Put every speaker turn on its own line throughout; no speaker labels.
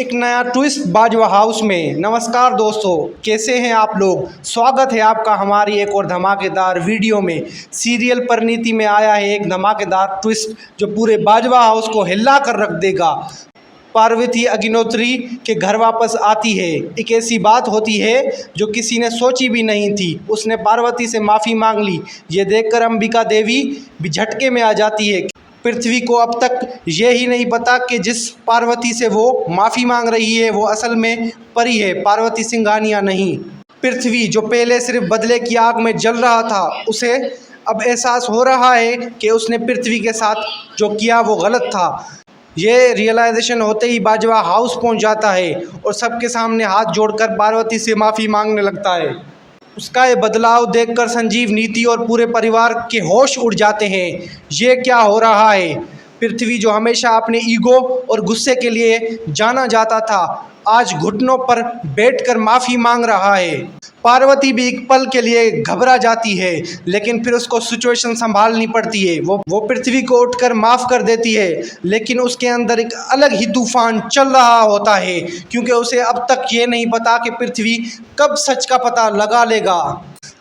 एक नया twist Bajwa house में। नमस्कार दोस्तों, कैसे हैं आप लोग। स्वागत है आपका हमारी एक और धमाकेदार वीडियो में। सीरियल परिणीति में आया है एक धमाकेदार ट्विस्ट जो पूरे बाजवा हाउस को हिला कर रख देगा। पार्वती अग्निहोत्री के घर वापस आती है। एक ऐसी बात होती है जो किसी ने सोची भी नहीं थी। उसने पार्वती से माफ़ी मांग ली। ये देखकर अंबिका देवी भी झटके में आ जाती है। पृथ्वी को अब तक ये ही नहीं पता कि जिस पार्वती से वो माफ़ी मांग रही है वो असल में परी है, पार्वती सिंघानिया नहीं। पृथ्वी जो पहले सिर्फ बदले की आग में जल रहा था, उसे अब एहसास हो रहा है कि उसने पृथ्वी के साथ जो किया वो गलत था। ये रियलाइजेशन होते ही बाजवा हाउस पहुंच जाता है और सबके सामने हाथ जोड़कर पार्वती से माफ़ी मांगने लगता है। उसका ये बदलाव देखकर संजीव, नीति और पूरे परिवार के होश उड़ जाते हैं। ये क्या हो रहा है। पृथ्वी जो हमेशा अपने ईगो और गुस्से के लिए जाना जाता था, आज घुटनों पर बैठकर माफ़ी मांग रहा है। पार्वती भी एक पल के लिए घबरा जाती है, लेकिन फिर उसको सिचुएशन संभालनी पड़ती है। वो पृथ्वी को उठकर माफ़ कर देती है, लेकिन उसके अंदर एक अलग ही तूफान चल रहा होता है, क्योंकि उसे अब तक ये नहीं पता कि पृथ्वी कब सच का पता लगा लेगा।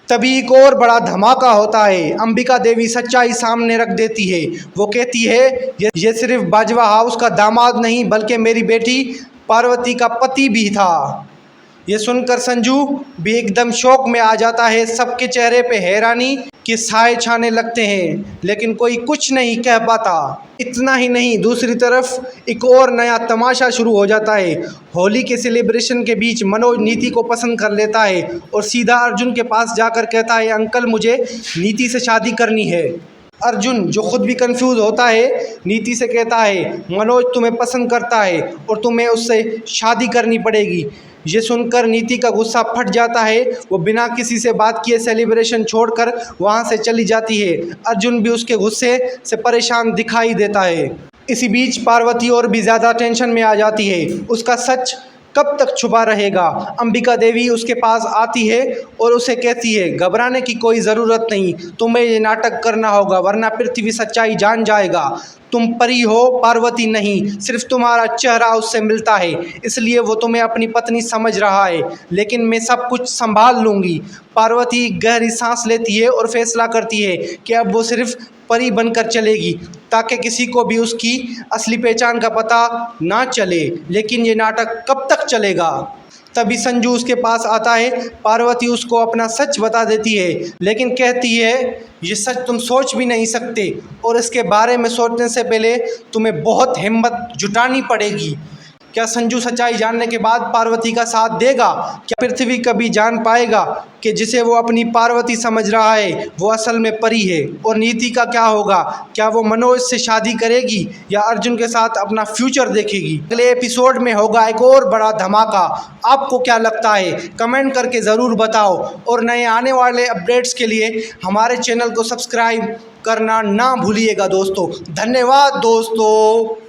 तभी एक और बड़ा धमाका होता है। अंबिका देवी सच्चाई सामने रख देती है। वो कहती है ये सिर्फ बाजवा हाउस का दामाद नहीं बल्कि मेरी बेटी पार्वती का पति भी था। ये सुनकर संजू भी एकदम शौक में आ जाता है। सबके चेहरे पे हैरानी के साए छाने लगते हैं, लेकिन कोई कुछ नहीं कह पाता। इतना ही नहीं, दूसरी तरफ एक और नया तमाशा शुरू हो जाता है। होली के सेलिब्रेशन के बीच मनोज नीति को पसंद कर लेता है और सीधा अर्जुन के पास जाकर कहता है, अंकल मुझे नीति से शादी करनी है। अर्जुन जो खुद भी कंफ्यूज होता है, नीति से कहता है मनोज तुम्हें पसंद करता है और तुम्हें उससे शादी करनी पड़ेगी। ये सुनकर नीति का गुस्सा फट जाता है। वो बिना किसी से बात किए सेलिब्रेशन छोड़कर वहाँ से चली जाती है। अर्जुन भी उसके गुस्से से परेशान दिखाई देता है। इसी बीच पार्वती और भी ज़्यादा टेंशन में आ जाती है। उसका सच कब तक छुपा रहेगा। अंबिका देवी उसके पास आती है और उसे कहती है घबराने की कोई ज़रूरत नहीं, तुम्हें ये नाटक करना होगा वरना पृथ्वी सच्चाई जान जाएगा। तुम परी हो, पार्वती नहीं। सिर्फ तुम्हारा चेहरा उससे मिलता है, इसलिए वो तुम्हें अपनी पत्नी समझ रहा है, लेकिन मैं सब कुछ संभाल लूँगी। पार्वती गहरी सांस लेती है और फैसला करती है कि अब वो सिर्फ परी बनकर चलेगी, ताकि किसी को भी उसकी असली पहचान का पता ना चले। लेकिन ये नाटक कब तक चलेगा। तभी संजू उसके पास आता है। पार्वती उसको अपना सच बता देती है, लेकिन कहती है ये सच तुम सोच भी नहीं सकते और इसके बारे में सोचने से पहले तुम्हें बहुत हिम्मत जुटानी पड़ेगी। क्या संजू सच्चाई जानने के बाद पार्वती का साथ देगा। क्या पृथ्वी कभी जान पाएगा कि जिसे वो अपनी पार्वती समझ रहा है वो असल में परी है। और नीति का क्या होगा। क्या वो मनोज से शादी करेगी या अर्जुन के साथ अपना फ्यूचर देखेगी। अगले एपिसोड में होगा एक और बड़ा धमाका। आपको क्या लगता है कमेंट करके ज़रूर बताओ और नए आने वाले अपडेट्स के लिए हमारे चैनल को सब्सक्राइब करना ना भूलिएगा दोस्तों। धन्यवाद दोस्तों।